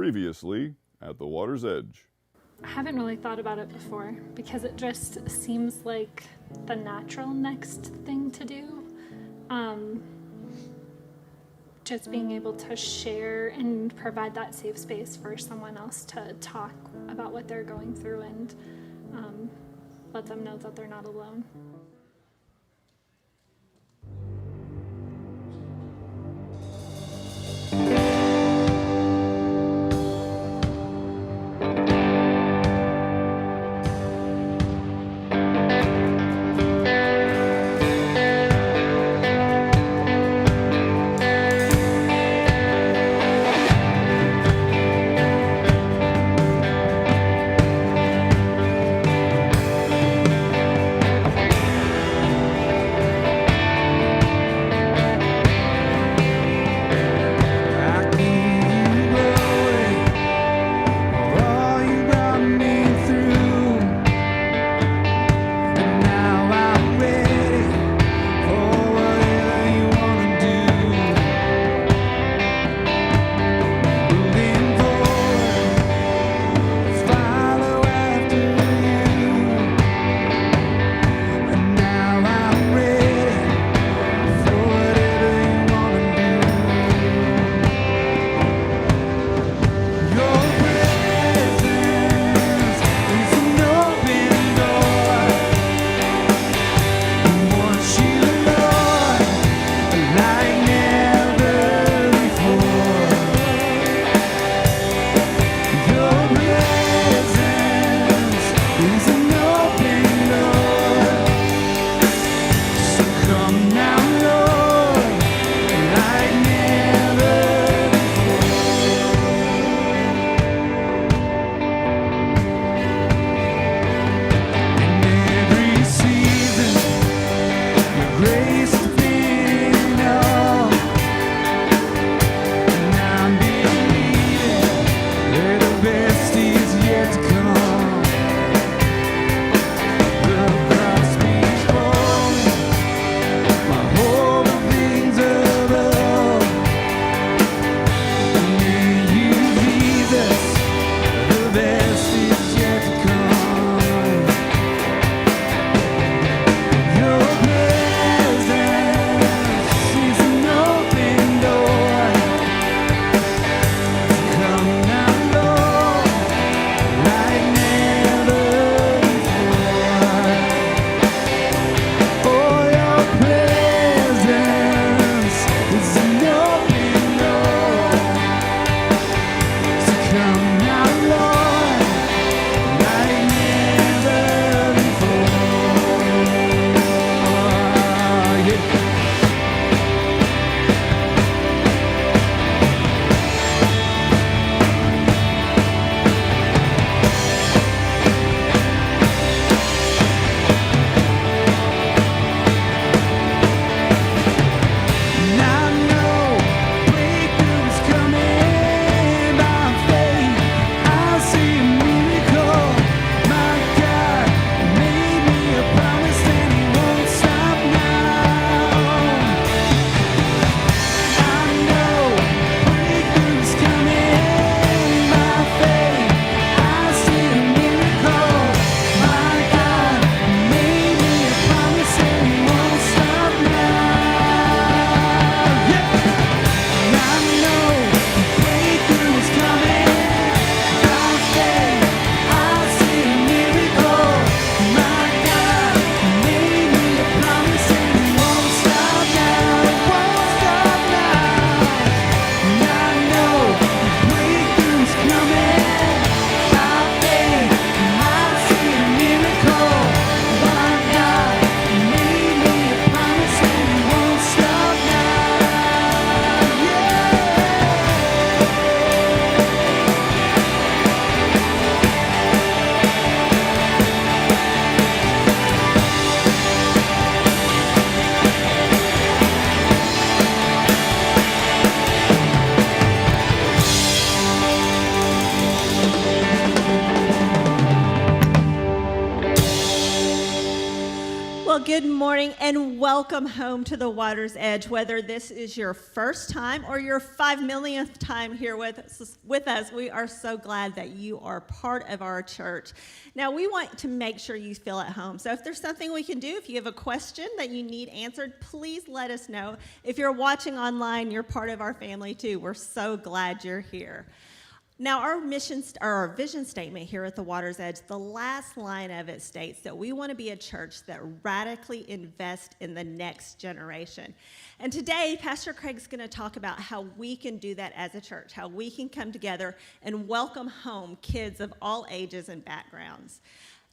Previously at the Water's Edge. I haven't really thought about it before because it just seems like the natural next thing to do. Just being able to share and provide that safe space for someone else to talk about what they're going through and let them know that they're not alone. good morning and welcome home to the Water's Edge. Whether this is your first time or your 5 millionth time here with us, we are so glad that you are part of our church. Now, we want to make sure you feel at home. So if there's something we can do, if you have a question that you need answered, please let us know. If you're watching online, you're part of our family too. We're so glad you're here. Now, our vision statement here at the Water's Edge, the last line of it states that we want to be a church that radically invests in the next generation. And today, Pastor Craig's going to talk about how we can do that as a church, how we can come together and welcome home kids of all ages and backgrounds.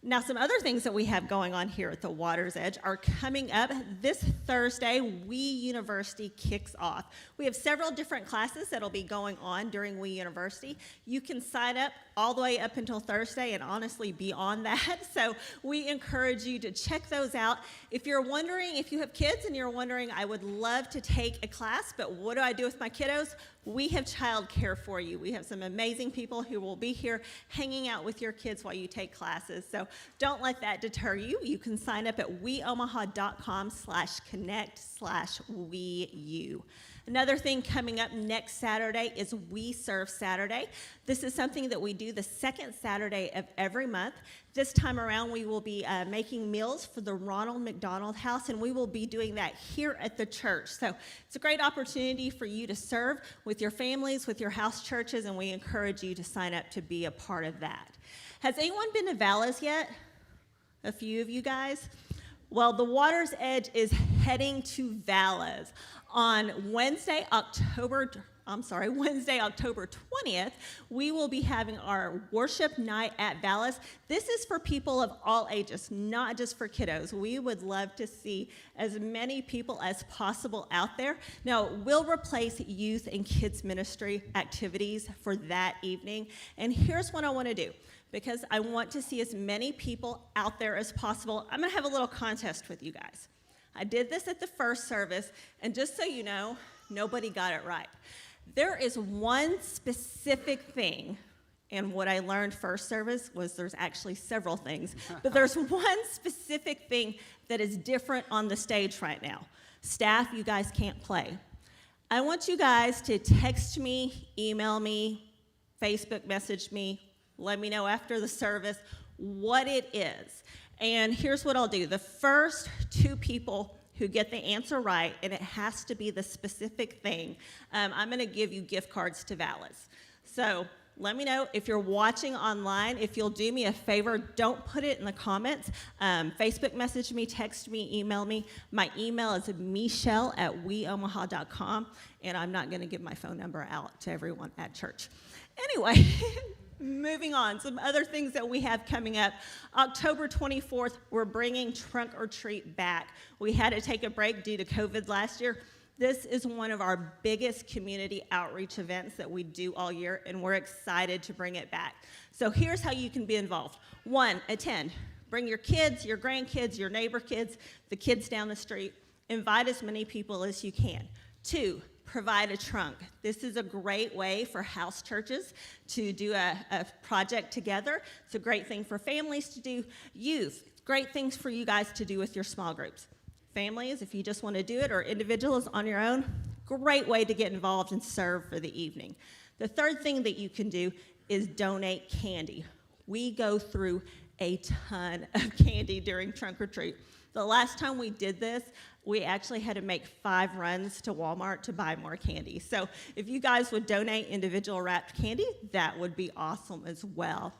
Now, some other things that we have going on here at the Water's Edge are coming up. This Thursday, We University kicks off. We have several different classes that'll be going on during We University. You can sign up all the way up until Thursday and honestly beyond that. So we encourage you to check those out. If you're wondering, if you have kids and you're wondering, I would love to take a class, but what do I do with my kiddos? We have childcare for you. We have some amazing people who will be here hanging out with your kids while you take classes. So don't let that deter you. You can sign up at weomaha.com/connect/WeU. Another thing coming up next Saturday is We Serve Saturday. This is something that we do the second Saturday of every month. This time around, we will be making meals for the Ronald McDonald House, and we will be doing that here at the church. So it's a great opportunity for you to serve with your families, with your house churches, and we encourage you to sign up to be a part of that. Has anyone been to Vallis yet? A few of you guys? Well, the Water's Edge is heading to Vallis on Wednesday, October 20th. We will be having our worship night at Vallis. This is for people of all ages, not just for kiddos. We would love to see as many people as possible out there. Now, we'll replace youth and kids ministry activities for that evening. And here's what I want to do. Because I want to see as many people out there as possible, I'm going to have a little contest with you guys. I did this at the first service, and just so you know, nobody got it right. There is one specific thing, and what I learned first service was there's actually several things, but there's one specific thing that is different on the stage right now. Staff, you guys can't play. I want you guys to text me, email me, Facebook message me, let me know after the service what it is. And here's what I'll do. The first two people who get the answer right, and it has to be the specific thing, I'm going to give you gift cards to Vallis. So let me know if you're watching online. If you'll do me a favor, don't put it in the comments. Facebook message me, text me, email me. My email is michelle@weomaha.com, and I'm not going to give my phone number out to everyone at church. Anyway. Moving on, some other things that we have coming up. October 24th, we're bringing Trunk or Treat back. We had to take a break due to COVID last year. This is one of our biggest community outreach events that we do all year, and we're excited to bring it back. So here's how you can be involved. 1, attend. Bring your kids, your grandkids, your neighbor kids, the kids down the street. Invite as many people as you can. 2, provide a trunk. This is a great way for house churches to do a project together. It's a great thing for families to do. Youth, great things for you guys to do with your small groups. Families, if you just want to do it, or individuals on your own, great way to get involved and serve for the evening. The third thing that you can do is donate candy. We go through a ton of candy during Trunk or Treat. The last time we did this, we actually had to make 5 runs to Walmart to buy more candy. So if you guys would donate individual wrapped candy, that would be awesome as well.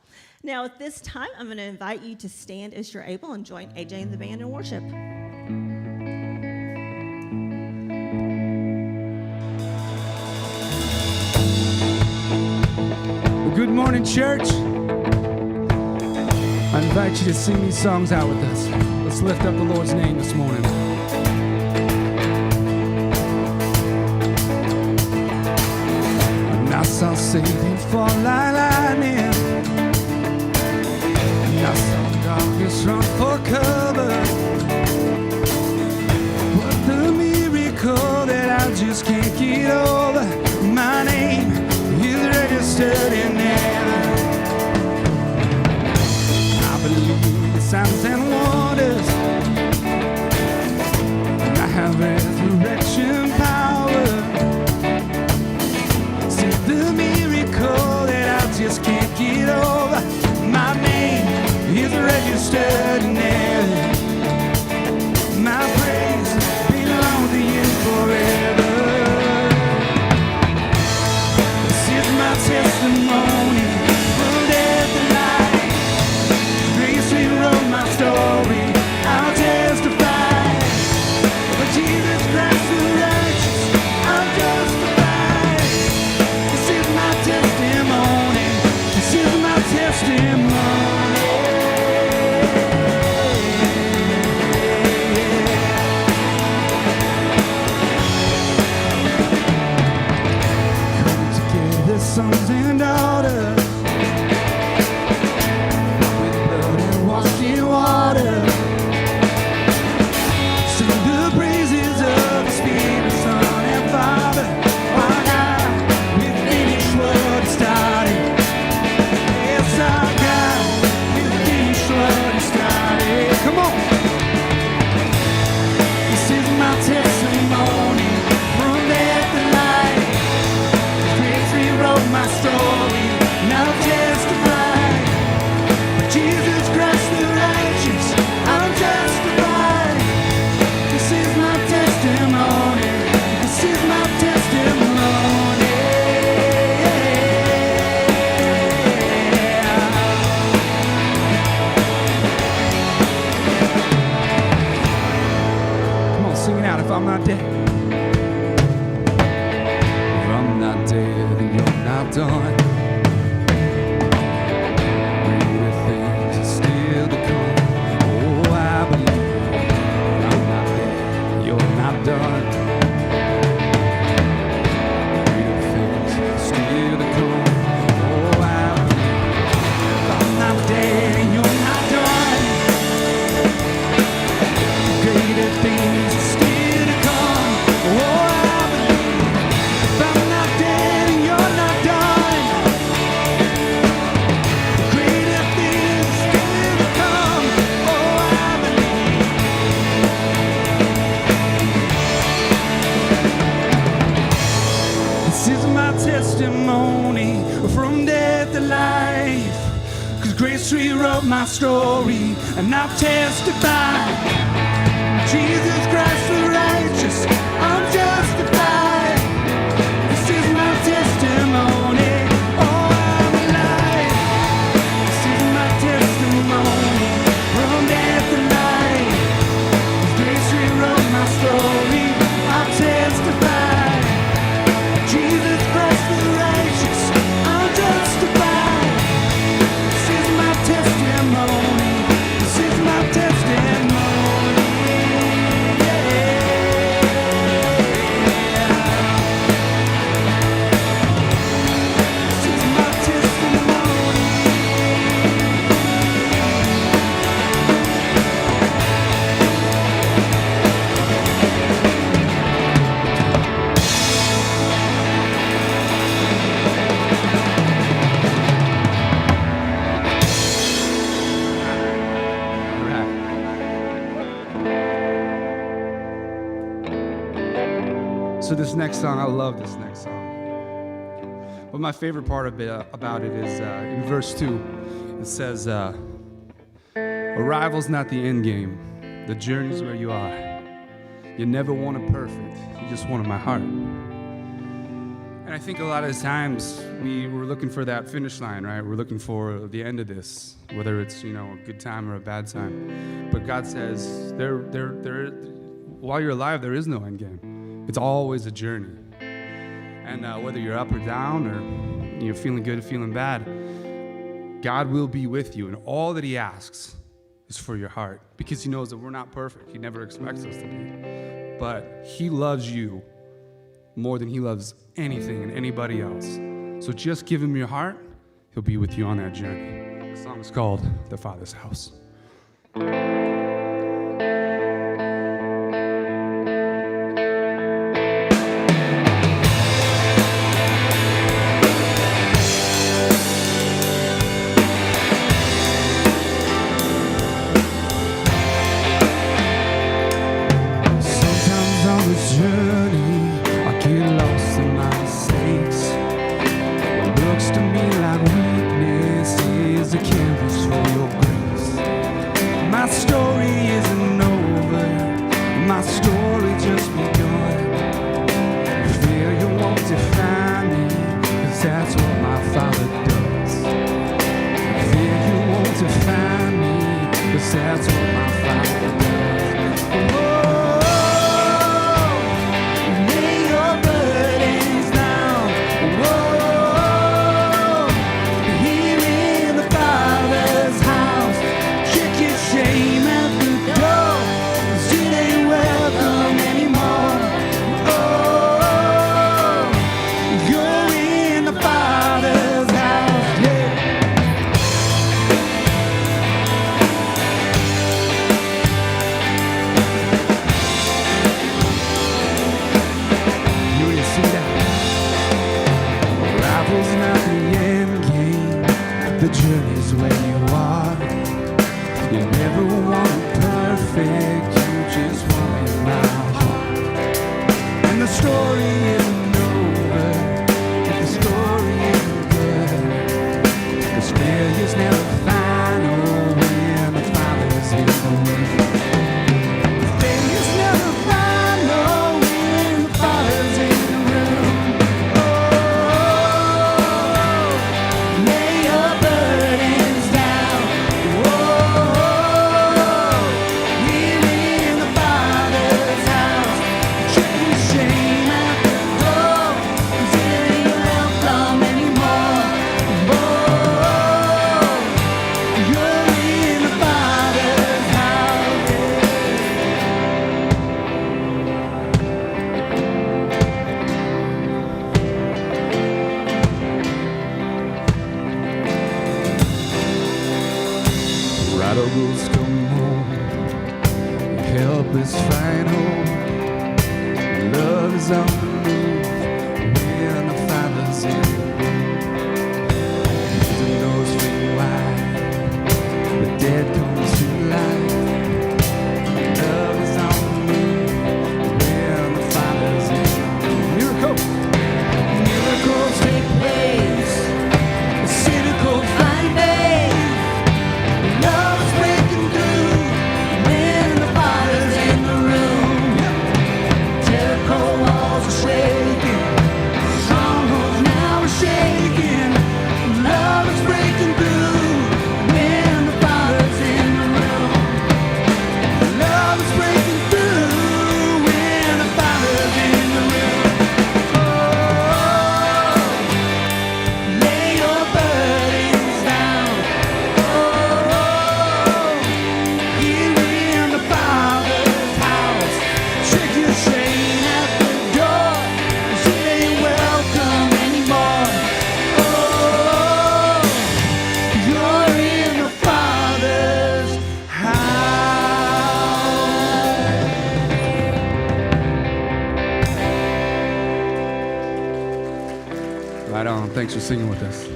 Now at this time, I'm going to invite you to stand as you're able and join AJ and the band in worship. Well, good morning, church. I invite you to sing these songs out with us. Let's lift up the Lord's name this morning. And I saw Satan fall like lightning, and I saw darkness run for cover. But the miracle that I just can't get over, my name is registered in heaven. I believe in signs and wonders. I'm not dead, if I'm not dead, then you're not done. Greater things are still to come. Oh, I believe I'm not dead, you're not done. Greater things are still to come. Oh, I believe I'm not dead and you're not done. Greater things are still to come. Oh, I believe if I'm not dead and you're not done. Greater things are still to come. Oh, I believe. This is my testimony from death to life. 'Cause grace rewrote my story and I've testified. Jesus Christ the righteous, I'm justified. This is my testimony, oh, I'm alive. This is my testimony from death to life. 'Cause grace rewrote my story, I've testified. Jesus Christ the righteous, I'm justified. This is my testimony, this is my testimony. So this next song, I love this next song. But my favorite part of it, about it is in verse 2. It says, arrival's not the end game. The journey's where you are. You never wanted perfect. You just wanted my heart. And I think a lot of times we're looking for that finish line, right? We're looking for the end of this, whether it's, a good time or a bad time. But God says, while you're alive, there is no end game. It's always a journey. And whether you're up or down or you're feeling good or feeling bad, God will be with you. And all that he asks is for your heart, because he knows that we're not perfect. He never expects us to be. But he loves you more than he loves anything and anybody else. So just give him your heart. He'll be with you on that journey. The song is called The Father's House. Help us find hope. Love is on the move when the Father's in the room. The doors swing wide, the dead comes to life. Love is on the move when the Father's in the room. Miracles take place, the cynical find faith. Love is breaking through when the Father's in the room. Jericho walls are shaking, strongholds now are shaking. Love is breaking through when the Father's in the room. Love is breaking through when the Father's in the room. Oh, lay your burdens down. Oh, here in the Father's house. Shake your shame at the door. She ain't welcome anymore. Oh, you're in the Father's house. Right on. Thanks for singing with us.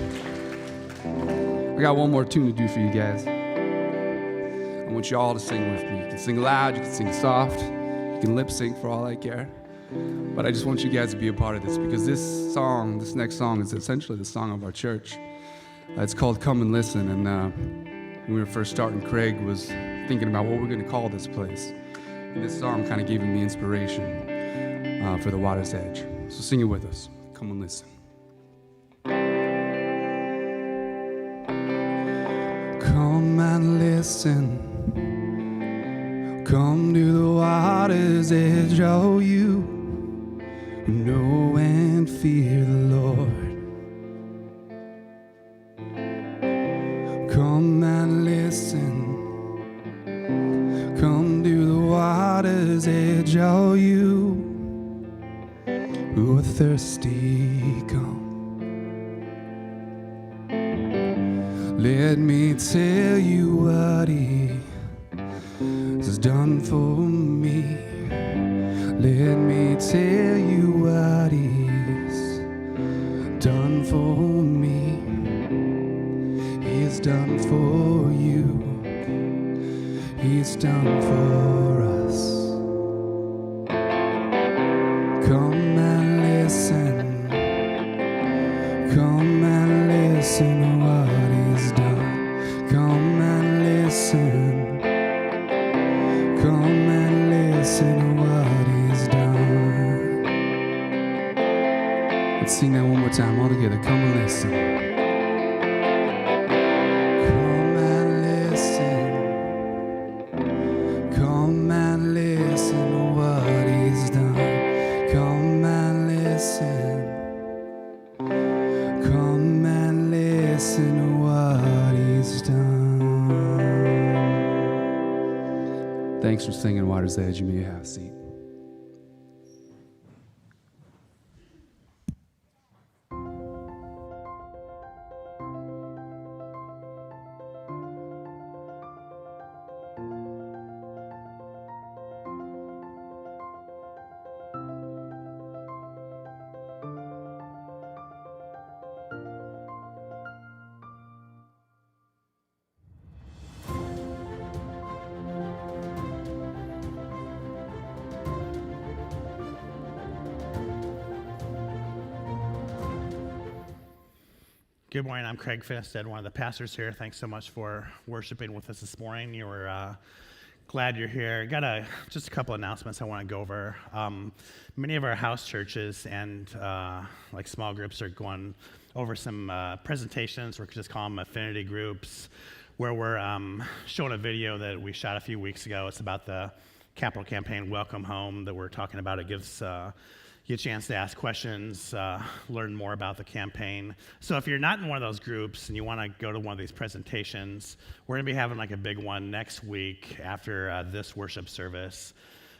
I got one more tune to do for you guys. I want you all to sing with me. You can sing loud, you can sing soft, you can lip sync for all I care. But I just want you guys to be a part of this because this next song is essentially the song of our church. It's called Come and Listen. And when we were first starting, Craig was thinking about what we're going to call this place. And this song kind of gave him the inspiration for the Water's Edge. So sing it with us. Come and listen. Come and listen. Come to the water's edge, all you who know and fear the Lord. Come and listen. Come to the water's edge, all you who are thirsty, come. Let me tell you what He has done for me. Let me tell you what He's done for me. He's done for you. He's done for us. Come and listen. Come and listen to what He's done. Come and listen. Come and listen to what He's done. Let's sing that one more time all together. Come and listen. Come and listen. Come and listen to what He's done. Come and listen. Come and listen to what He's done. Thanks for singing Water's Edge. You may have a seat. Good morning. I'm Craig Finstead, one of the pastors here. Thanks so much for worshiping with us this morning. You were glad you're here. Got just a couple announcements I want to go over. Many of our house churches and like small groups are going over some presentations. We're just calling them affinity groups, where we're showing a video that we shot a few weeks ago. It's about the capital campaign Welcome Home that we're talking about. It gives you a chance to ask questions, learn more about the campaign. So if you're not in one of those groups and you want to go to one of these presentations, we're going to be having like a big one next week after this worship service.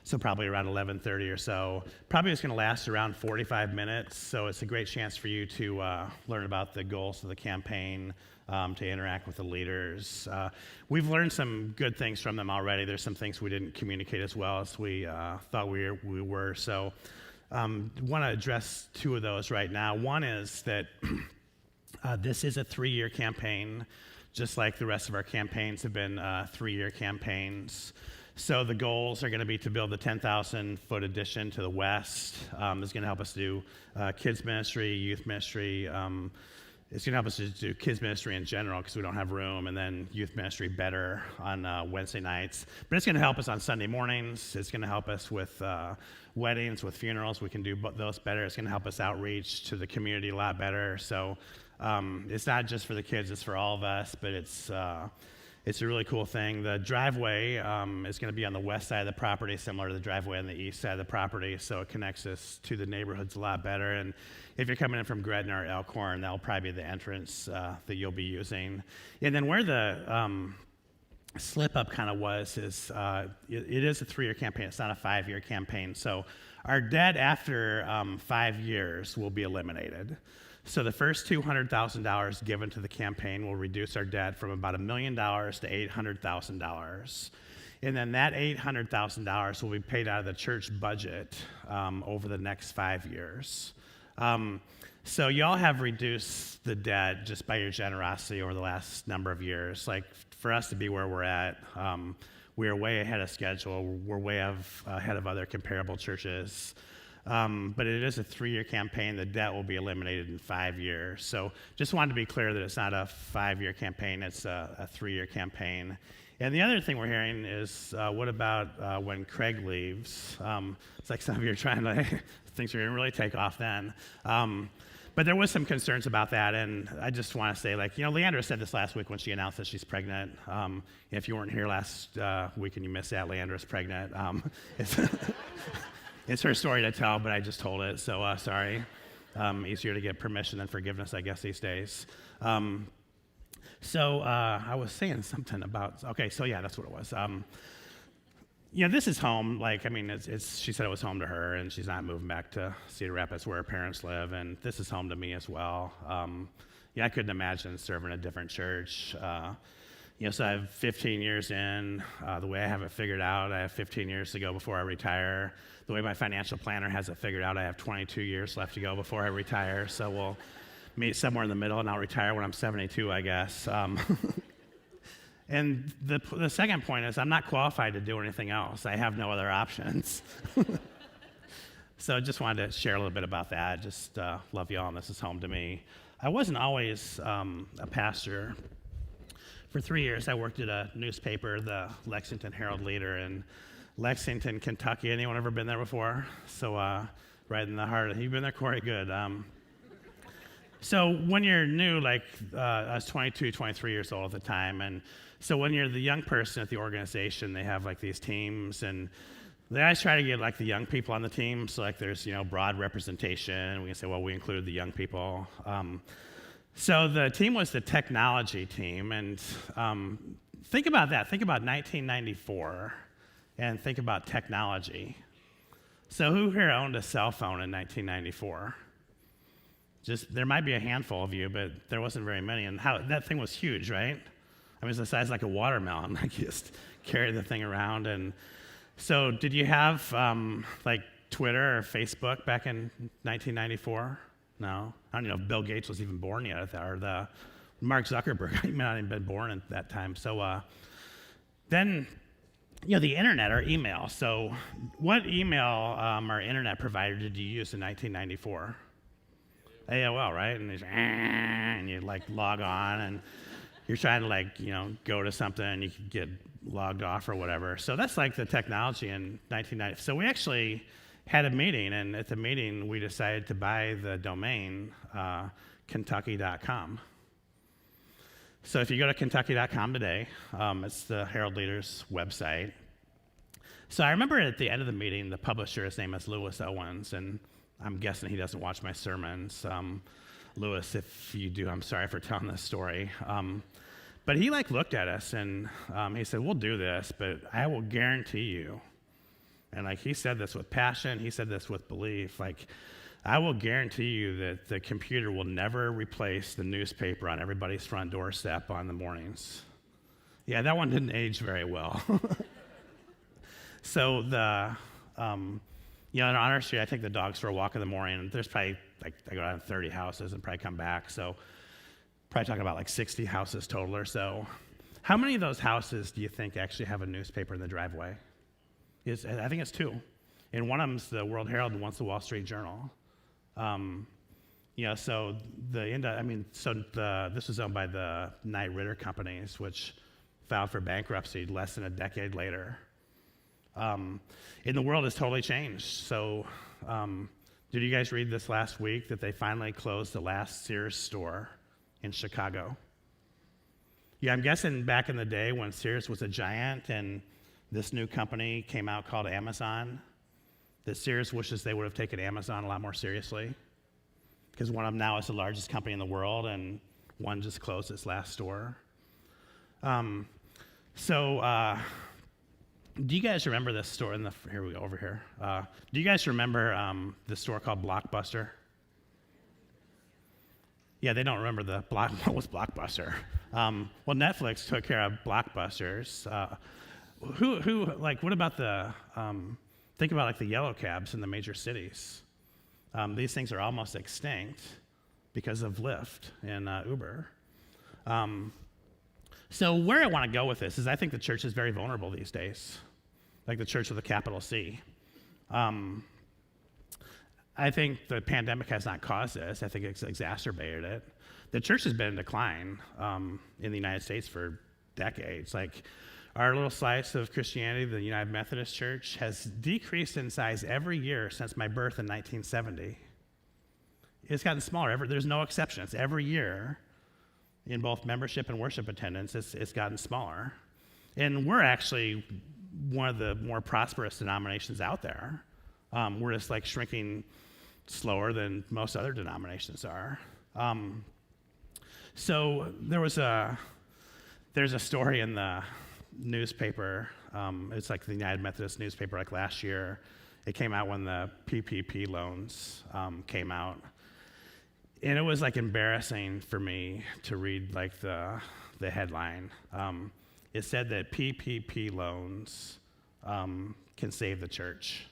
So probably around 11:30 or so. Probably it's going to last around 45 minutes. So it's a great chance for you to learn about the goals of the campaign, to interact with the leaders. We've learned some good things from them already. There's some things we didn't communicate as well as we thought we were. So want to address two of those right now. One is that this is a 3-year campaign, just like the rest of our campaigns have been 3-year campaigns. So the goals are going to be to build the 10,000-foot addition to the west. It's going to help us do kids ministry, youth ministry. It's going to help us to do kids ministry in general because we don't have room, and then youth ministry better on Wednesday nights. But it's going to help us on Sunday mornings. It's going to help us with weddings, with funerals. We can do those better. It's going to help us outreach to the community a lot better. So it's not just for the kids, it's for all of us, but it's a really cool thing. The driveway is going to be on the west side of the property, similar to the driveway on the east side of the property, so it connects us to the neighborhoods a lot better. And if you're coming in from Gretna or Elkhorn, that'll probably be the entrance that you'll be using. And then where the slip up kind of was is it is a 3-year campaign. It's not a 5-year campaign. So our debt after 5 years will be eliminated. So the first $200,000 given to the campaign will reduce our debt from about $1 million to $800,000. And then that $800,000 will be paid out of the church budget over the next 5 years. So y'all have reduced the debt just by your generosity over the last number of years. Like for us to be where we're at, we're way ahead of schedule. We're way ahead of other comparable churches. But it is a 3-year campaign. The debt will be eliminated in 5 years. So just wanted to be clear that it's not a 5-year campaign, it's a 3-year campaign. And the other thing we're hearing is, what about when Craig leaves? It's like some of you are trying to, things are going to really take off then. But there was some concerns about that, and I just want to say, Leandra said this last week when she announced that she's pregnant. If you weren't here last week and you missed that, Leandra's pregnant. It's her story to tell, but I just told it, so sorry. Easier to get permission than forgiveness, I guess, these days. So I was saying something about, that's what it was. This is home. She said it was home to her, and she's not moving back to Cedar Rapids where her parents live, and this is home to me as well. I couldn't imagine serving a different church. So I have 15 years in. The way I have it figured out, I have 15 years to go before I retire. The way my financial planner has it figured out, I have 22 years left to go before I retire. So we'll meet somewhere in the middle, and I'll retire when I'm 72, I guess. And the second point is I'm not qualified to do anything else. I have no other options. So I just wanted to share a little bit about that. Just love y'all, and this is home to me. I wasn't always a pastor. For 3 years, I worked at a newspaper, the Lexington Herald-Leader in Lexington, Kentucky. Anyone ever been there before? So right in the heart of it. You've been there, Corey? Good. So when you're new, I was 22, 23 years old at the time, and so when you're the young person at the organization, they have these teams, and they always try to get the young people on the team. So there's broad representation. We can say, well, we include the young people. So the team was the technology team, and think about that. Think about 1994, and think about technology. So who here owned a cell phone in 1994? There might be a handful of you, but there wasn't very many. And that thing was huge, right? It's the size like a watermelon. You just carry the thing around. And so did you have Twitter or Facebook back in 1994? No. I don't know if Bill Gates was even born yet, or the Mark Zuckerberg. He might not have been born at that time. So then, the internet or email. So what email or internet provider did you use in 1994? AOL, right? And you log on, and you're trying to go to something, and you can get logged off or whatever. So that's the technology in 1990. So we actually had a meeting, and at the meeting we decided to buy the domain Kentucky.com. So if you go to Kentucky.com today, it's the Herald-Leader's website. So I remember at the end of the meeting, the publisher, his name is Lewis Owens, and I'm guessing he doesn't watch my sermons. Lewis, if you do, I'm sorry for telling this story. But he looked at us, and he said, we'll do this, but I will guarantee you, and he said this with passion, he said this with belief, I will guarantee you that the computer will never replace the newspaper on everybody's front doorstep on the mornings. Yeah, that one didn't age very well. So in on our street, I take the dogs for a walk in the morning, and there's probably, like, I go down 30 houses and probably come back, so probably talking about like 60 houses total or so. How many of those houses do you think actually have a newspaper in the driveway? I think it's 2. And one of them's the World Herald and one's the Wall Street Journal. So this was owned by the Knight Ridder companies, which filed for bankruptcy less than a decade later. And the world has totally changed. So did you guys read this last week that they finally closed the last Sears store in Chicago? Yeah, I'm guessing back in the day when Sears was a giant and this new company came out called Amazon, that Sears wishes they would have taken Amazon a lot more seriously, because one of them now is the largest company in the world, and one just closed its last store. Do you guys remember this store here we go, over here. Do you guys remember the store called Blockbuster? Yeah, they don't remember what was Blockbuster. Well, Netflix took care of Blockbusters. What about think about like the yellow cabs in the major cities. These things are almost extinct because of Lyft and Uber. So where I want to go with this is I think the church is very vulnerable these days, like the church with a capital C. I think the pandemic has not caused this. I think it's exacerbated it. The church has been in decline in the United States for decades. Like our little slice of Christianity, the United Methodist Church, has decreased in size every year since my birth in 1970. It's gotten smaller. There's no exceptions. Every year, in both membership and worship attendance, it's gotten smaller. And we're actually one of the more prosperous denominations out there. We're just like shrinking slower than most other denominations are. So there's a story in the newspaper. It's like the United Methodist newspaper, like last year. It came out when the PPP loans came out. And it was like embarrassing for me to read like the headline. It said that PPP loans can save the church.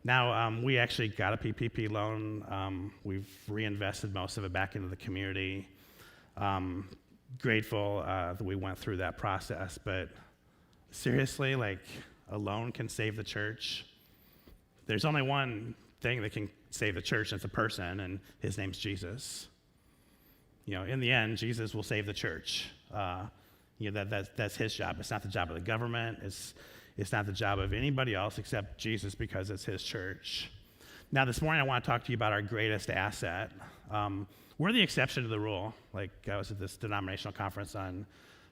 Now, we actually got a PPP loan. We've reinvested most of it back into the community. Grateful that we went through that process, but seriously, like, a loan can save the church? There's only one thing that can save the church, and it's a person, and his name's Jesus. In the end, Jesus will save the church. That's his job. It's not the job of the government. It's not the job of anybody else except Jesus, because it's his church. Now, this morning I want to talk to you about our greatest asset. We're the exception to the rule. Like, I was at this denominational conference on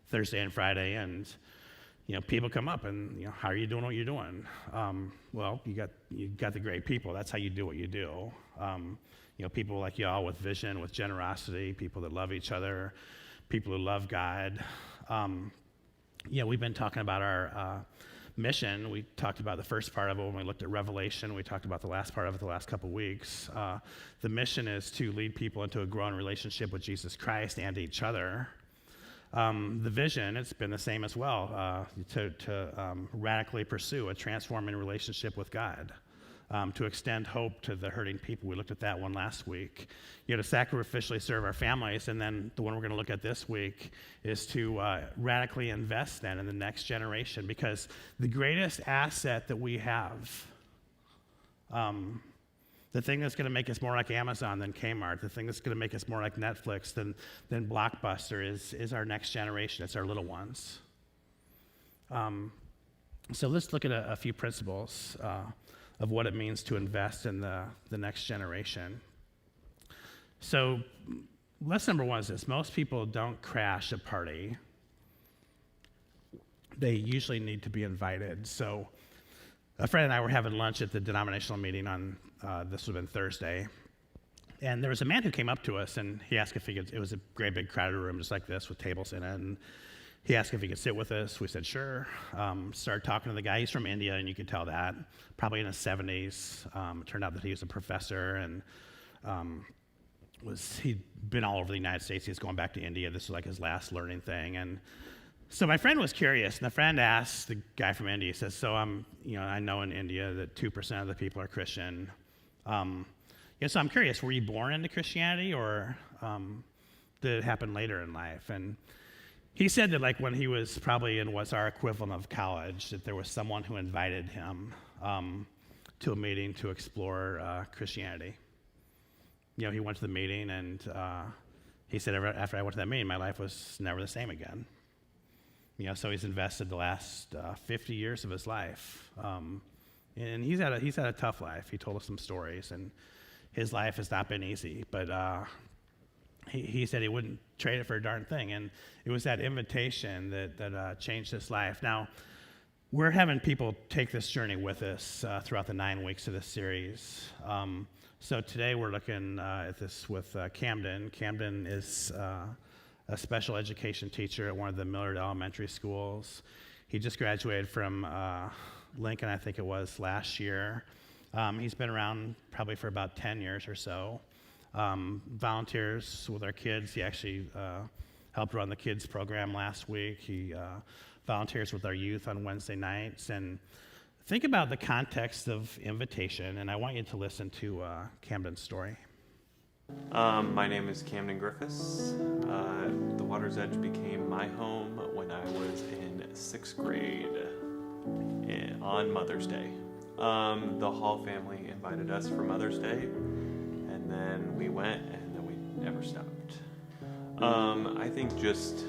Thursday and Friday, and people come up and how are you doing what you're doing? Well, you got the great people. That's how you do what you do. People like y'all with vision, with generosity, people that love each other, people who love God. We've been talking about our mission. We talked about the first part of it when we looked at Revelation. We talked about the last part of it the last couple weeks. The mission is to lead people into a growing relationship with Jesus Christ and each other. The vision, it's been the same as well, to radically pursue a transforming relationship with God, to extend hope to the hurting people. We looked at that one last week. To sacrificially serve our families, and then the one we're going to look at this week is to radically invest then in the next generation, because the greatest asset that we have, the thing that's going to make us more like Amazon than Kmart, the thing that's going to make us more like Netflix than Blockbuster is our next generation. It's our little ones. So let's look at a few principles of what it means to invest in the next generation. So lesson number one is this: most people don't crash a party. They usually need to be invited. So a friend and I were having lunch at the denominational meeting on, this would have been Thursday, and there was a man who came up to us, and he asked if he could, it was a great big crowded room just like this with tables in it, and He asked if he could sit with us. We said, sure. Started talking to the guy. He's from India, and you could tell that. Probably in his 70s. It turned out that he was a professor, and he'd been all over the United States. He was going back to India. This was like his last learning thing. And so my friend was curious, and the friend asked the guy from India, he says, so I know in India that 2% of the people are Christian. So I'm curious, were you born into Christianity, or did it happen later in life? And he said that like when he was probably in what's our equivalent of college, that there was someone who invited him to a meeting to explore Christianity. He went to the meeting, and he said after I went to that meeting, my life was never the same again. So he's invested the last 50 years of his life, and he's had a tough life. He told us some stories, and his life has not been easy, but he said he wouldn't trade it for a darn thing, and it was that invitation that changed his life. Now, we're having people take this journey with us throughout the 9 weeks of this series. So today we're looking at this with Camden. Camden is a special education teacher at one of the Millard Elementary Schools. He just graduated from Lincoln, I think it was, last year. He's been around probably for about 10 years or so. Volunteers with our kids. He actually helped run the kids program last week. He volunteers with our youth on Wednesday nights. And think about the context of invitation, and I want you to listen to Camden's story. My name is Camden Griffiths. The Water's Edge became my home when I was in 6th grade on Mother's Day. The Hall family invited us for Mother's Day, and then we went, and then we never stopped. I think just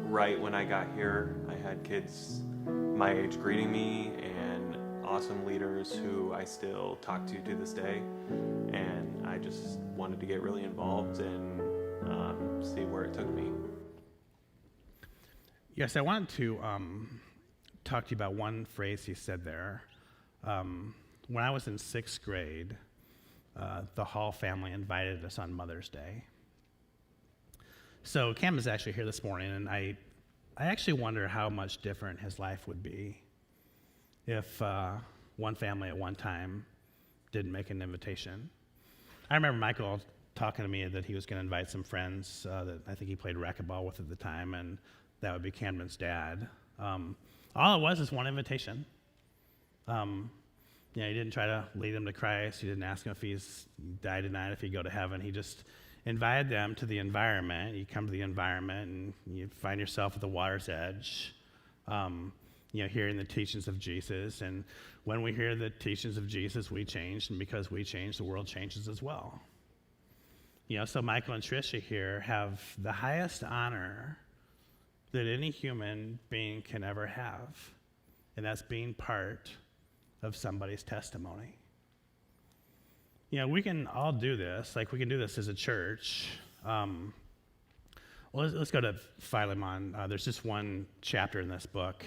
right when I got here, I had kids my age greeting me, and awesome leaders who I still talk to this day, and I just wanted to get really involved and see where it took me. Yes, I wanted to talk to you about one phrase he said there. When I was in 6th grade, the Hall family invited us on Mother's Day. So Cam is actually here this morning, and I actually wonder how much different his life would be if one family at one time didn't make an invitation. I remember Michael talking to me that he was going to invite some friends that I think he played racquetball with at the time, and that would be Camden's dad. All it was is one invitation. He didn't try to lead him to Christ. He didn't ask him if he's died tonight, if he'd go to heaven. He just invited them to the environment. You come to the environment, and you find yourself at the water's edge, hearing the teachings of Jesus. And when we hear the teachings of Jesus, we change, and because we change, the world changes as well. So Michael and Tricia here have the highest honor that any human being can ever have, and that's being part of somebody's testimony. We can all do this. Like, we can do this as a church. Let's go to Philemon. There's just one chapter in this book.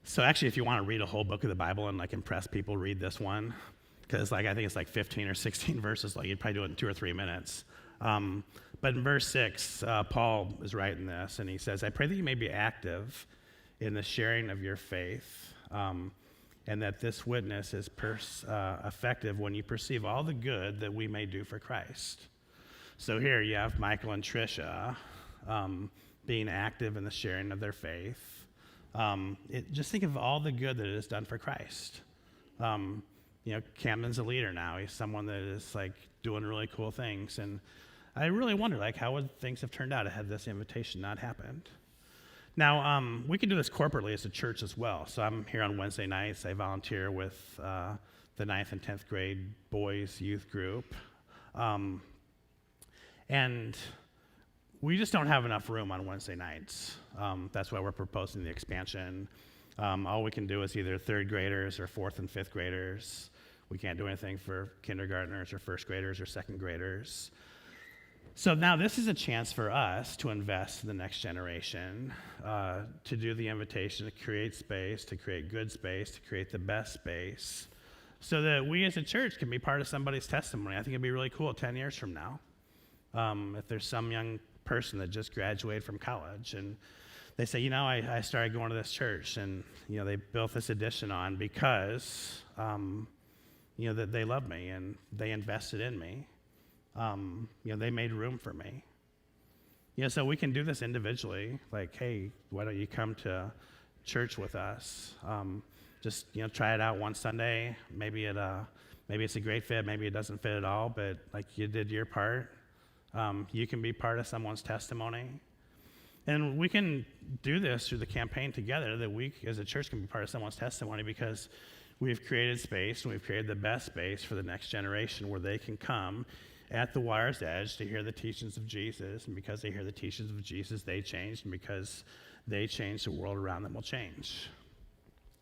So actually, if you want to read a whole book of the Bible and impress people, read this one, because I think it's 15 or 16 verses. You'd probably do it in 2 or 3 minutes. But in verse 6, Paul is writing this, and he says, "I pray that you may be active in the sharing of your faith, and that this witness is effective when you perceive all the good that we may do for Christ." So here you have Michael and Tricia being active in the sharing of their faith. Just think of all the good that it has done for Christ. Camden's a leader now. He's someone that is doing really cool things. And I really wonder, how would things have turned out had this invitation not happened? Now, we can do this corporately as a church as well. So I'm here on Wednesday nights. I volunteer with the 9th and 10th grade boys youth group. And we just don't have enough room on Wednesday nights. That's why we're proposing the expansion. All we can do is either 3rd graders or 4th and 5th graders. We can't do anything for kindergartners or 1st graders or 2nd graders. So now this is a chance for us to invest in the next generation, to do the invitation, to create space, to create good space, to create the best space, so that we as a church can be part of somebody's testimony. I think it'd be really cool 10 years from now, if there's some young person that just graduated from college and they say, I started going to this church, and, they built this addition on because, that they love me and they invested in me. They made room for me. So we can do this individually. Like, hey, why don't you come to church with us? Just, try it out one Sunday. Maybe it's a great fit. Maybe it doesn't fit at all, but like you did your part. You can be part of someone's testimony. And we can do this through the campaign together, that we as a church can be part of someone's testimony, because we've created space, and we've created the best space for the next generation where they can come at the water's edge to hear the teachings of Jesus. And because they hear the teachings of Jesus, they change. And because they change, the world around them will change.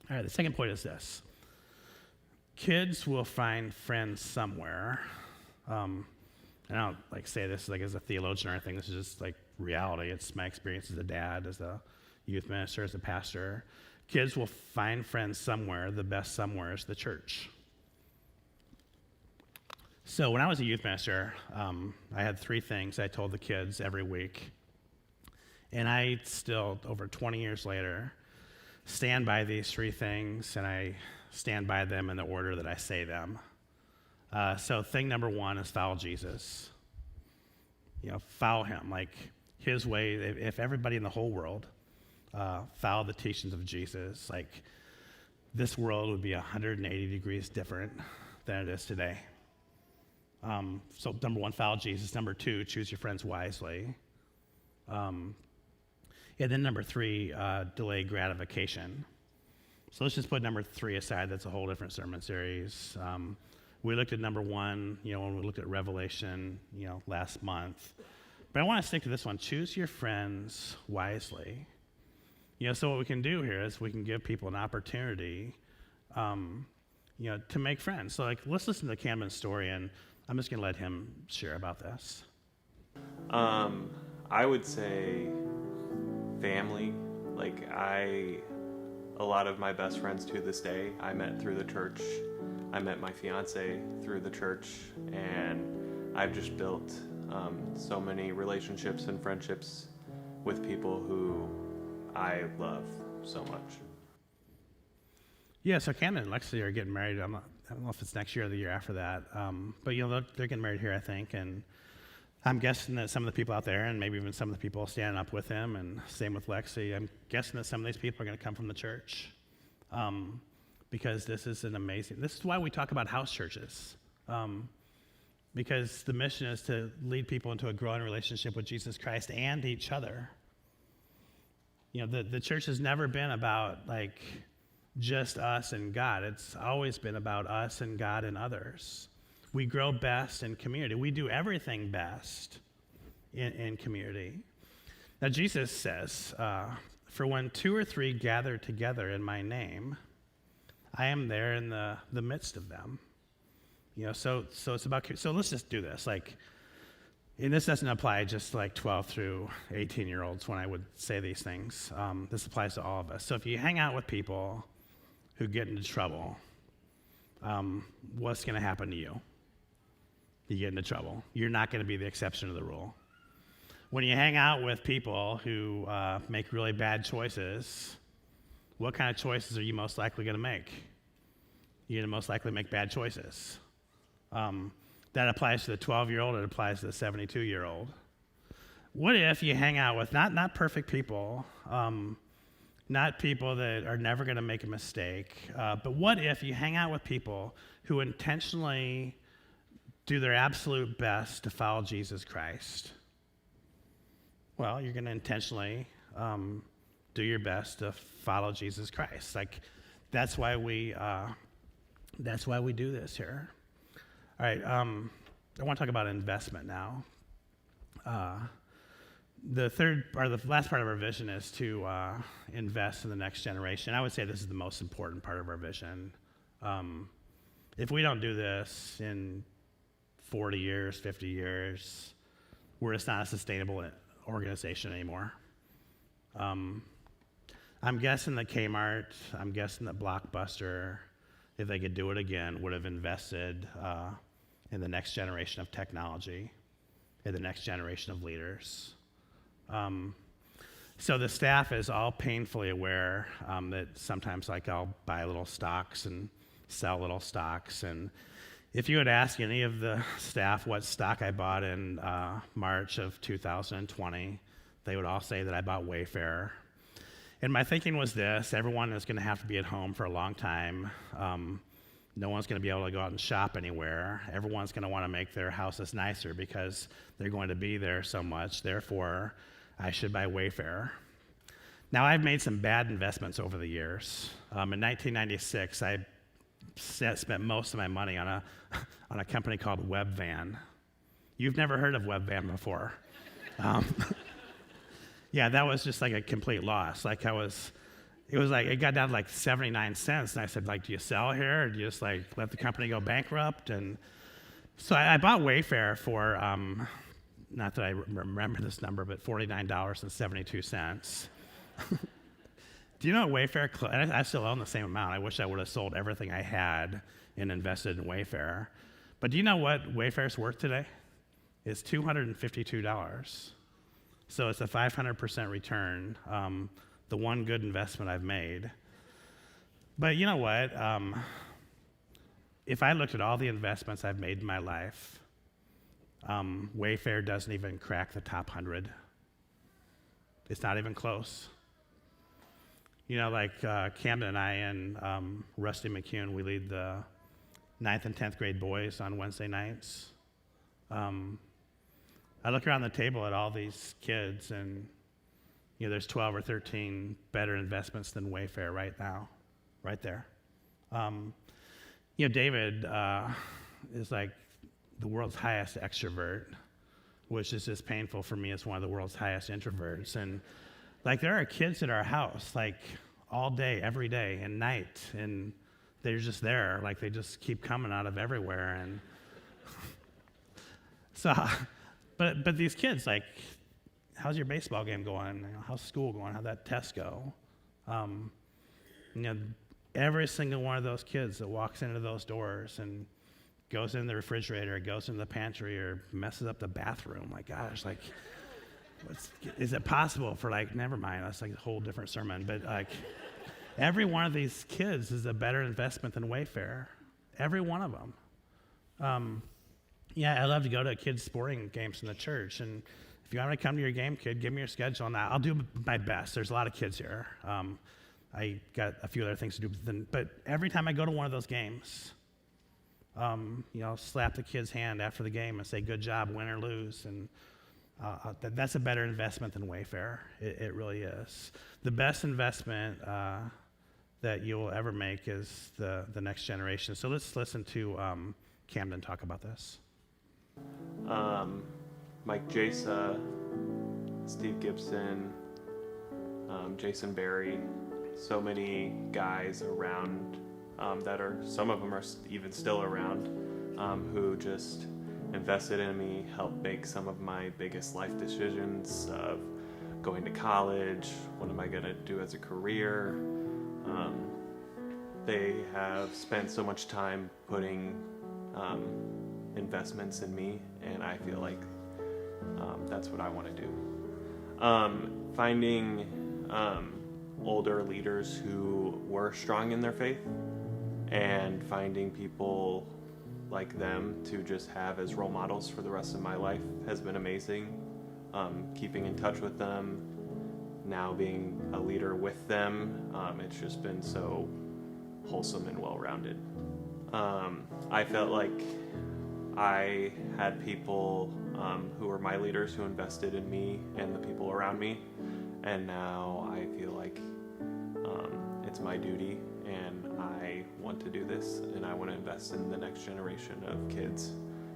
All right, the second point is this. Kids will find friends somewhere. And I don't say this as a theologian or anything. This is just reality. It's my experience as a dad, as a youth minister, as a pastor. Kids will find friends somewhere. The best somewhere is the church. So when I was a youth minister, I had 3 things I told the kids every week. And I still, over 20 years later, stand by these 3 things, and I stand by them in the order that I say them. So thing number 1 is follow Jesus. Follow him, his way. If everybody in the whole world follow the teachings of Jesus, this world would be 180 degrees different than it is today. So number 1, follow Jesus. Number 2, choose your friends wisely. And then number 3, delay gratification. So let's just put number 3 aside. That's a whole different sermon series. We looked at number 1, when we looked at Revelation, last month. But I want to stick to this one. Choose your friends wisely. So what we can do here is we can give people an opportunity, to make friends. So let's listen to Camden's story, and I'm just going to let him share about this. I would say family. A lot of my best friends to this day, I met through the church. I met my fiance through the church, and I've just built so many relationships and friendships with people who I love so much. Yeah, so Camden and Lexi are getting married. I don't know if it's next year or the year after that, but they're getting married here, I think, and I'm guessing that some of the people out there, and maybe even some of the people standing up with him, and same with Lexi, I'm guessing that some of these people are going to come from the church, because this is why we talk about house churches, because the mission is to lead people into a growing relationship with Jesus Christ and each other. The church has never been about just us and God. It's always been about us and God and others. We grow best in community. We do everything best in community. Now, Jesus says, for when 2 or 3 gather together in my name, I am there in the midst of them. So it's about, so let's just do this. And this doesn't apply just 12 through 18-year-olds when I would say these things. This applies to all of us. So if you hang out with people who get into trouble, what's going to happen to you? You get into trouble. You're not going to be the exception to the rule. When you hang out with people who make really bad choices, what kind of choices are you most likely going to make? You're going to most likely make bad choices. That applies to the 12-year-old. It applies to the 72-year-old. What if you hang out with not perfect people, not people that are never going to make a mistake, but what if you hang out with people who intentionally do their absolute best to follow Jesus Christ? Well, you're going to intentionally do your best to follow Jesus Christ. That's why we do this here. All right, I want to talk about investment now. The last part of our vision is to invest in the next generation. I would say this is the most important part of our vision. If we don't do this in 40 years, 50 years, we're just not a sustainable organization anymore. I'm guessing that Kmart, I'm guessing that Blockbuster, if they could do it again, would have invested in the next generation of technology, in the next generation of leaders. So the staff is all painfully aware that sometimes like I'll buy little stocks and sell little stocks. And if you would ask any of the staff what stock I bought in March of 2020, they would all say that I bought Wayfair. And my thinking was this: everyone is going to have to be at home for a long time. No one's going to be able to go out and shop anywhere. Everyone's going to want to make their houses nicer because they're going to be there so much. Therefore, I should buy Wayfair. Now, I've made some bad investments over the years. In 1996, I spent most of my money on a company called Webvan. You've never heard of Webvan before. Yeah, that was just like a complete loss. It got down to like 79 cents, and I said, like, do you sell here, or do you just like let the company go bankrupt? And so I bought Wayfair for, not that I remember this number, but $49.72. Do you know what Wayfair, I still own the same amount. I wish I would have sold everything I had and invested in Wayfair. But do you know what Wayfair's worth today? It's $252. So it's a 500% return, the one good investment I've made. But you know what? If I looked at all the investments I've made in my life, Wayfair doesn't even crack the top 100. It's not even close. You know, like Camden and I and Rusty McCune, we lead the 9th and 10th grade boys on Wednesday nights. I look around the table at all these kids, and there's 12 or 13 better investments than Wayfair right now, right there. David is like the world's highest extrovert, which is just painful for me as one of the world's highest introverts. And like there are kids at our house like all day, every day, and night, and they're just there, like they just keep coming out of everywhere. And so, but these kids, like, how's your baseball game going? How's school going? How'd that test go? Every single one of those kids that walks into those doors and goes in the refrigerator, goes in the pantry, or messes up the bathroom, like, gosh, like, is it possible for, like, never mind, that's like a whole different sermon, but like, every one of these kids is a better investment than Wayfair. Every one of them. I love to go to kids' sporting games in the church, and if you want me to come to your game, kid, give me your schedule, and I'll do my best. There's a lot of kids here. I got a few other things to do, but every time I go to one of those games, I'll slap the kid's hand after the game and say, good job, win or lose, and that's a better investment than Wayfair. It really is. The best investment that you will ever make is the next generation. So let's listen to Camden talk about this. Mike Jasa, Steve Gibson, Jason Berry, so many guys around that are, some of them are even still around, who just invested in me, helped make some of my biggest life decisions of going to college, what am I going to do as a career. They have spent so much time putting investments in me, and I feel like that's what I want to do. Finding older leaders who were strong in their faith and finding people like them to just have as role models for the rest of my life has been amazing. Keeping in touch with them, now being a leader with them, it's just been so wholesome and well-rounded. I felt like I had people who were my leaders who invested in me and the people around me, and now I feel like it's my duty, and I want to do this, and I want to invest in the next generation of kids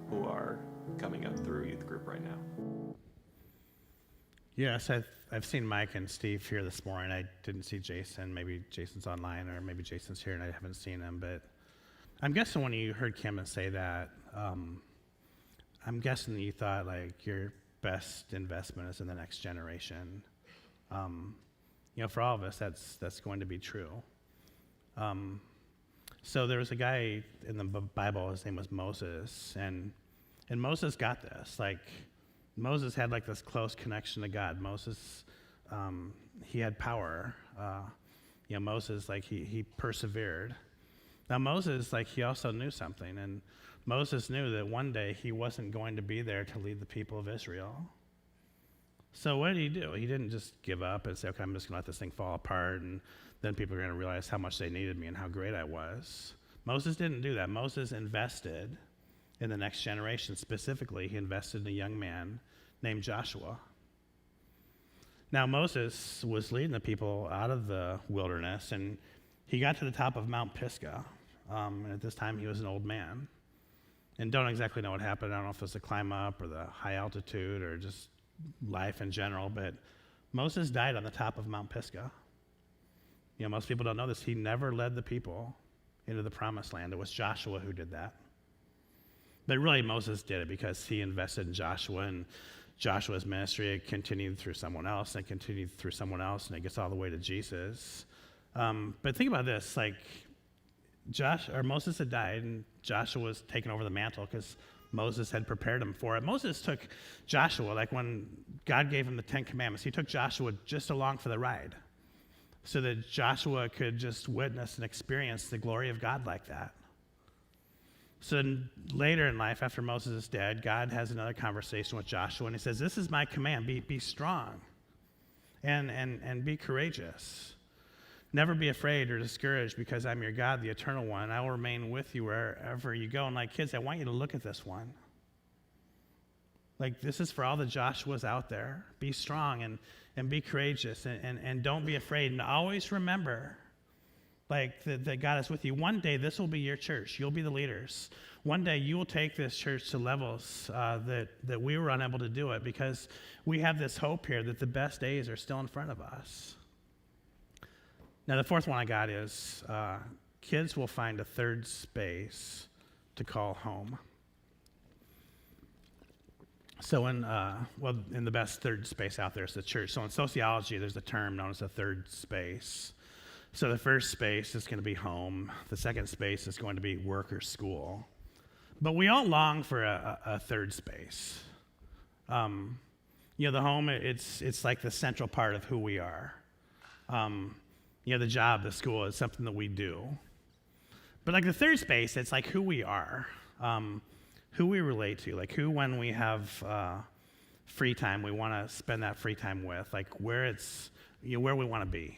who are coming up through youth group right now. Yes, I've seen Mike and Steve here this morning. I didn't see Jason. Maybe Jason's online, or maybe Jason's here and I haven't seen him. But I'm guessing when you heard Camden say that, I'm guessing that you thought like your best investment is in the next generation. For all of us, that's going to be true. So there was a guy in the Bible. His name was Moses, and Moses got this. Like, Moses had like this close connection to God. Moses he had power. Moses, like he persevered. Now Moses, like he also knew something, and Moses knew that one day he wasn't going to be there to lead the people of Israel. So what did he do? He didn't just give up and say, okay, I'm just going to let this thing fall apart, and then people are going to realize how much they needed me and how great I was. Moses didn't do that. Moses invested in the next generation. Specifically, he invested in a young man named Joshua. Now, Moses was leading the people out of the wilderness, and he got to the top of Mount Pisgah. And at this time, he was an old man. And don't exactly know what happened. I don't know if it was the climb up or the high altitude or just life in general, but Moses died on the top of Mount Pisgah. Most people don't know this. He never led the people into the promised land. It was Joshua who did that. But really, Moses did it because he invested in Joshua, and Joshua's ministry continued through someone else, and continued through someone else, and it gets all the way to Jesus. But think about this, like Moses had died, and Joshua was taking over the mantle because Moses had prepared him for it. Moses took Joshua, like when God gave him the 10 Commandments, he took Joshua just along for the ride so that Joshua could just witness and experience the glory of God like that. So then later in life, after Moses is dead, God has another conversation with Joshua, and he says, this is my command, be strong and be courageous. Never be afraid or discouraged because I'm your God, the eternal one. I will remain with you wherever you go. And like kids, I want you to look at this one. Like this is for all the Joshuas out there. Be strong and be courageous and don't be afraid. And always remember that God is with you. One day this will be your church. You'll be the leaders. One day you will take this church to levels that we were unable to do it because we have this hope here that the best days are still in front of us. Now, the fourth one I got is kids will find a third space to call home. So in the best third space out there is the church. So in sociology, there's a term known as a third space. So the first space is going to be home. The second space is going to be work or school. But we all long for a third space. The home, it's like the central part of who we are. The job, the school is something that we do. But like the third space, it's like who we are, who we relate to, like who when we have free time, we want to spend that free time with, like where where we want to be.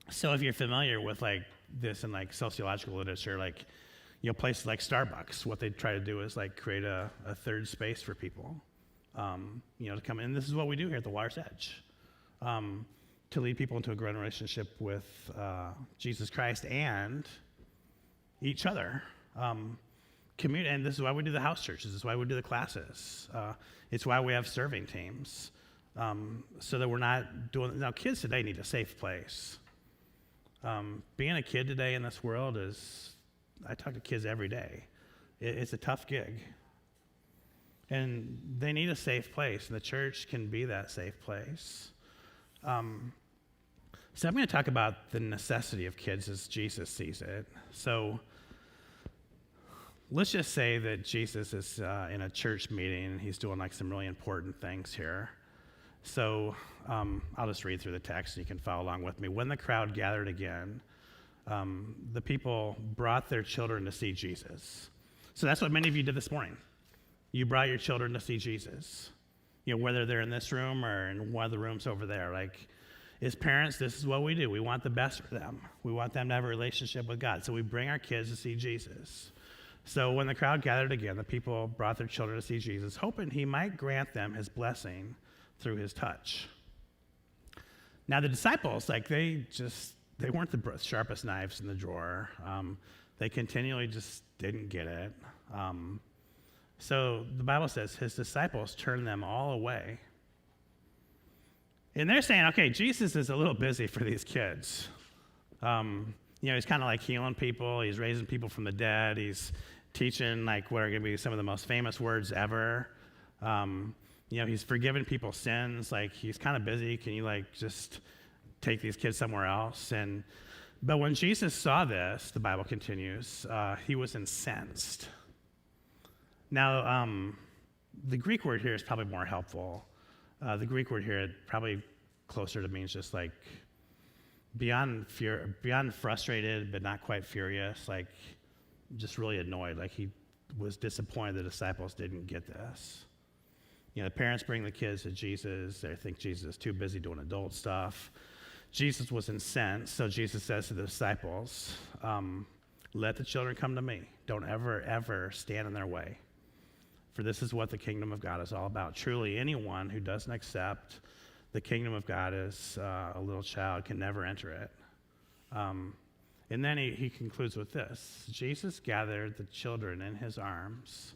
So if you're familiar with like this in like sociological literature, like places like Starbucks, what they try to do is like create a third space for people, to come in. This is what we do here at the Water's Edge. To lead people into a growing relationship with Jesus Christ and each other. Community, and this is why we do the house churches. This is why we do the classes. It's why we have serving teams, so that we're not doing. Now, kids today need a safe place. Being a kid today in this world I talk to kids every day. It's a tough gig, and they need a safe place, and the church can be that safe place. So I'm going to talk about the necessity of kids as Jesus sees it. So let's just say that Jesus is in a church meeting and he's doing like some really important things here. So I'll just read through the text and you can follow along with me. When the crowd gathered again, the people brought their children to see Jesus. So that's what many of you did this morning. You brought your children to see Jesus. Whether they're in this room or in one of the rooms over there, like, as parents, this is what we do. We want the best for them. We want them to have a relationship with God. So we bring our kids to see Jesus. So when the crowd gathered again, the people brought their children to see Jesus, hoping he might grant them his blessing through his touch. Now the disciples, like they weren't the sharpest knives in the drawer. They continually just didn't get it. So the Bible says his disciples turned them all away. And they're saying, okay, Jesus is a little busy for these kids. He's kind of like healing people. He's raising people from the dead. He's teaching like what are going to be some of the most famous words ever. He's forgiving people's sins. Like he's kind of busy. Can you like just take these kids somewhere else? But when Jesus saw this, the Bible continues, he was incensed. Now, the Greek word here is probably more helpful. The Greek word here, probably closer to means just like beyond frustrated, but not quite furious, like just really annoyed, like he was disappointed the disciples didn't get this. The parents bring the kids to Jesus. They think Jesus is too busy doing adult stuff. Jesus was incensed, so Jesus says to the disciples, let the children come to me. Don't ever stand in their way. For this is what the kingdom of God is all about. Truly, anyone who doesn't accept the kingdom of God as a little child can never enter it. And then he concludes with this. Jesus gathered the children in his arms,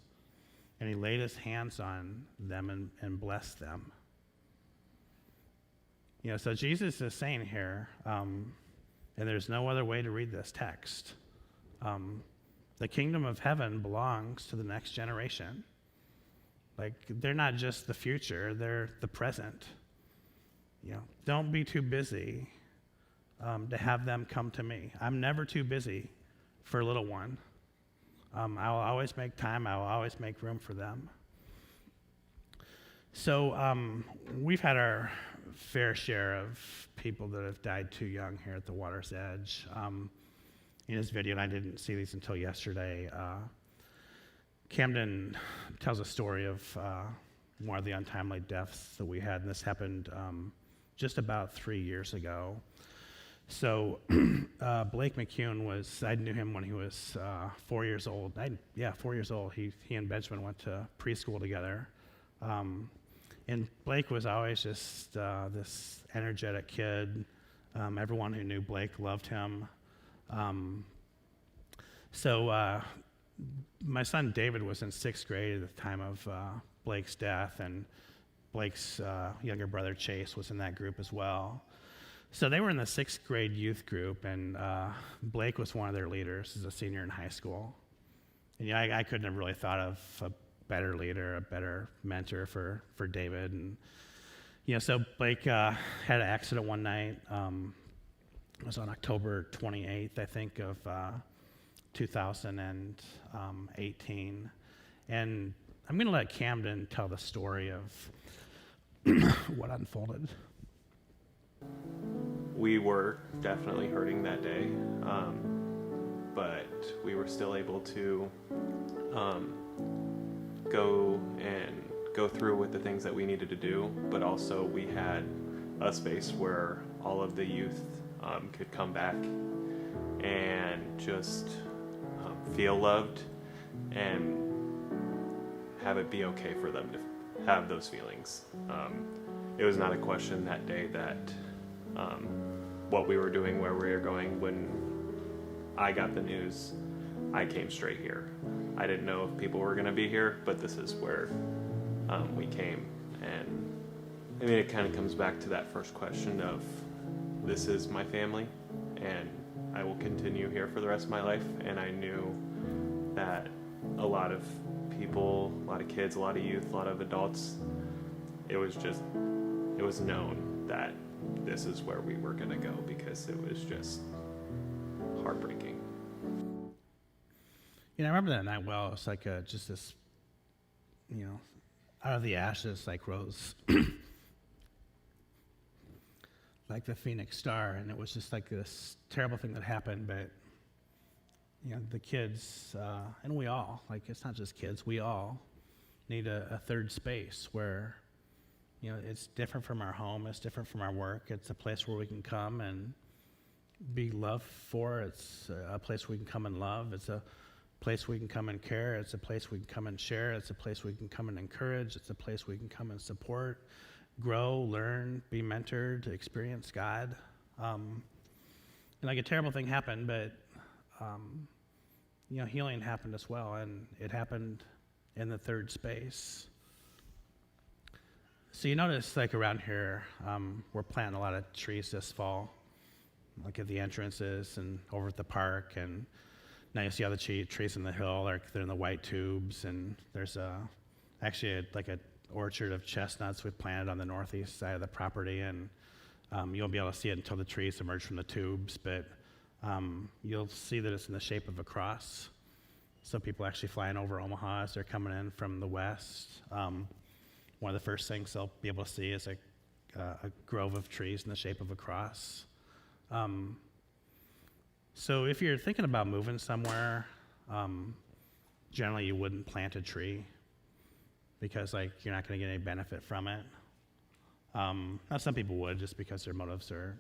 and he laid his hands on them and blessed them. So Jesus is saying here, and there's no other way to read this text, the kingdom of heaven belongs to the next generation. Like, they're not just the future, they're the present. Don't be too busy to have them come to me. I'm never too busy for a little one. I'll always make time, I'll always make room for them. So we've had our fair share of people that have died too young here at the Water's Edge. In his video, and I didn't see these until yesterday, Camden tells a story of one of the untimely deaths that we had, and this happened just about 3 years ago. So Blake McCune I knew him when he was 4 years old. 4 years old. He and Benjamin went to preschool together. And Blake was always just this energetic kid. Everyone who knew Blake loved him. So my son David was in 6th grade at the time of Blake's death, and Blake's younger brother Chase was in that group as well. So they were in the 6th grade youth group, and Blake was one of their leaders as a senior in high school. And I couldn't have really thought of a better leader, a better mentor for David. And so Blake had an accident one night. It was on October 28th, I think, of 2018. And I'm going to let Camden tell the story of what unfolded. We were definitely hurting that day, but we were still able to go through with the things that we needed to do, but also we had a space where all of the youth could come back and just feel loved and have it be okay for them to have those feelings. It was not a question that day that what we were doing, where we were going. When I got the news, I came straight here. I didn't know if people were going to be here, but this is where we came. And I mean, it kind of comes back to that first question of, this is my family, and I will continue here for the rest of my life. And I knew that a lot of people, a lot of kids, a lot of youth, a lot of adults, it was known that this is where we were going to go, because it was just heartbreaking. I remember that night well. It was like just this, out of the ashes, like rose like the phoenix star. And it was just like this terrible thing that happened. But, the kids, and we all, like, it's not just kids, we all need a third space where, it's different from our home, it's different from our work. It's a place where we can come and be loved for. It's a place where we can come and love. It's a place we can come and care. It's a place we can come and share. It's a place we can come and encourage. It's a place we can come and support, grow, learn, be mentored, experience God. And like a terrible thing happened, but healing happened as well, and it happened in the third space. So you notice, like, around here, we're planting a lot of trees this fall, like at the entrances and over at the park. And now you see all the trees in the hill, like they're in the white tubes. And there's actually an orchard of chestnuts we planted on the northeast side of the property. And you won't be able to see it until the trees emerge from the tubes, but you'll see that it's in the shape of a cross. So people actually flying over Omaha as they're coming in from the west. one of the first things they'll be able to see is a grove of trees in the shape of a cross. So if you're thinking about moving somewhere, generally you wouldn't plant a tree because you're not going to get any benefit from it. Now some people would just because their motives are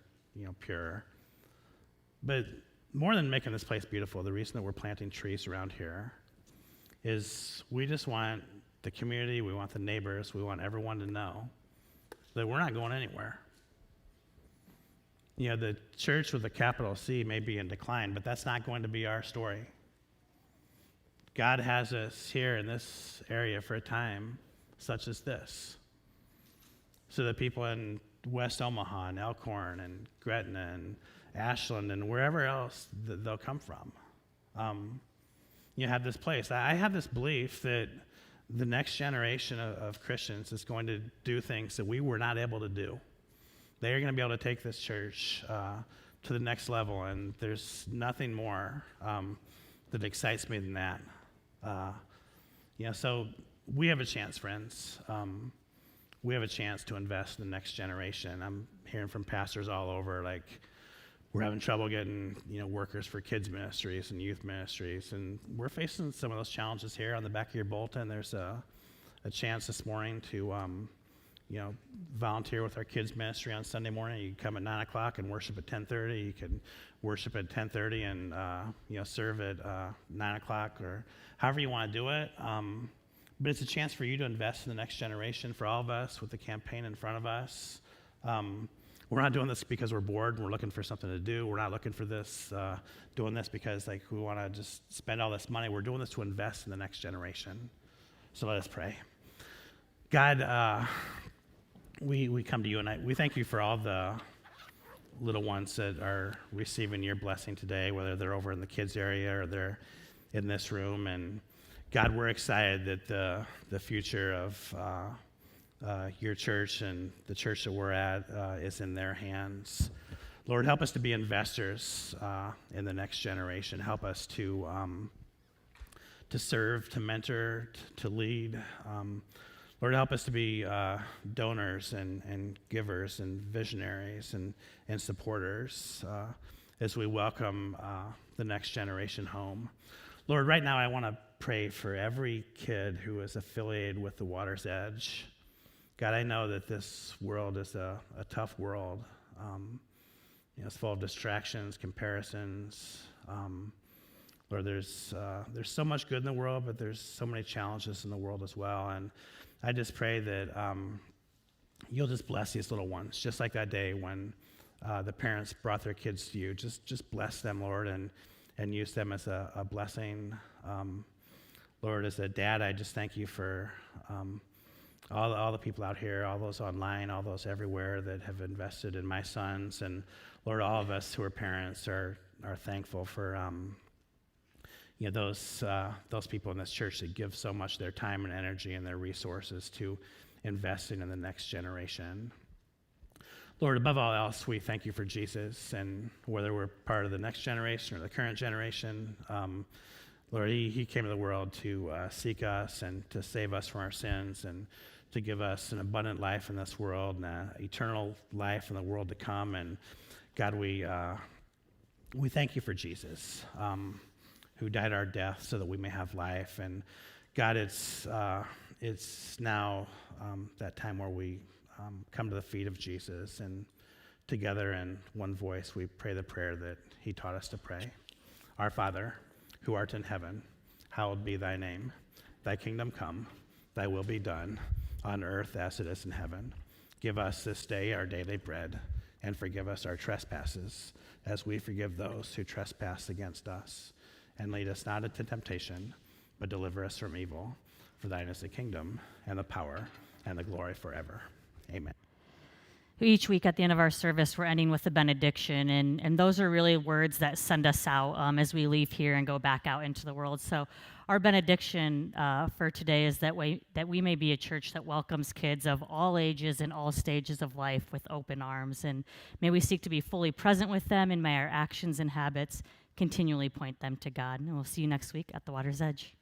pure. But more than making this place beautiful, the reason that we're planting trees around here is we just want the community, we want the neighbors, we want everyone to know that we're not going anywhere. The church with a capital C may be in decline, but that's not going to be our story. God has us here in this area for a time such as this, so that people in West Omaha and Elkhorn and Gretna and Ashland and wherever else they'll come from, have this place. I have this belief that the next generation of Christians is going to do things that we were not able to do. They are going to be able to take this church to the next level, and there's nothing more that excites me than that. So we have a chance, friends. We have a chance to invest in the next generation. I'm hearing from pastors all over, we're having trouble getting, workers for kids ministries and youth ministries, and we're facing some of those challenges here. On the back of your bulletin, there's a chance this morning to volunteer with our kids ministry on Sunday morning. You can come at 9 o'clock and worship at 10:30. You can worship at 10:30 and serve at 9 o'clock, or however you want to do it. But it's a chance for you to invest in the next generation for all of us with the campaign in front of us. We're not doing this because we're bored and we're looking for something to do. We're not looking for this, doing this because we want to just spend all this money. We're doing this to invest in the next generation. So let us pray. God, we come to you, and we thank you for all the little ones that are receiving your blessing today, whether they're over in the kids area or they're in this room. And God, we're excited that the future of your church and the church that we're at is in their hands. Lord, help us to be investors in the next generation. Help us to serve, to mentor, to lead. Lord, help us to be donors and givers and visionaries and supporters as we welcome the next generation home. Lord, right now I want to pray for every kid who is affiliated with the Water's Edge. God, I know that this world is a tough world. It's full of distractions, comparisons. Lord, there's so much good in the world, but there's so many challenges in the world as well. And I just pray that you'll just bless these little ones, just like that day when the parents brought their kids to you. Just bless them, Lord, and use them as a blessing. Lord, as a dad, I just thank you for all the people out here, all those online, all those everywhere that have invested in my sons. And Lord, all of us who are parents are thankful for those people in this church that give so much of their time and energy and their resources to investing in the next generation. Lord, above all else, we thank you for Jesus, and whether we're part of the next generation or the current generation, Lord, he came to the world to seek us and to save us from our sins and to give us an abundant life in this world and an eternal life in the world to come. And God, we thank you for Jesus, who died our death so that we may have life. And God, it's now that time where we come to the feet of Jesus, and together in one voice we pray the prayer that he taught us to pray. Our Father, who art in heaven, hallowed be thy name. Thy kingdom come, thy will be done, on earth as it is in heaven. Give us this day our daily bread, and forgive us our trespasses, as we forgive those who trespass against us. And lead us not into temptation, but deliver us from evil. For thine is the kingdom, and the power, and the glory forever. Amen. Each week at the end of our service, we're ending with a benediction, and those are really words that send us out as we leave here and go back out into the world. So our benediction for today is that we may be a church that welcomes kids of all ages and all stages of life with open arms, and may we seek to be fully present with them, and may our actions and habits continually point them to God. And we'll see you next week at the Water's Edge.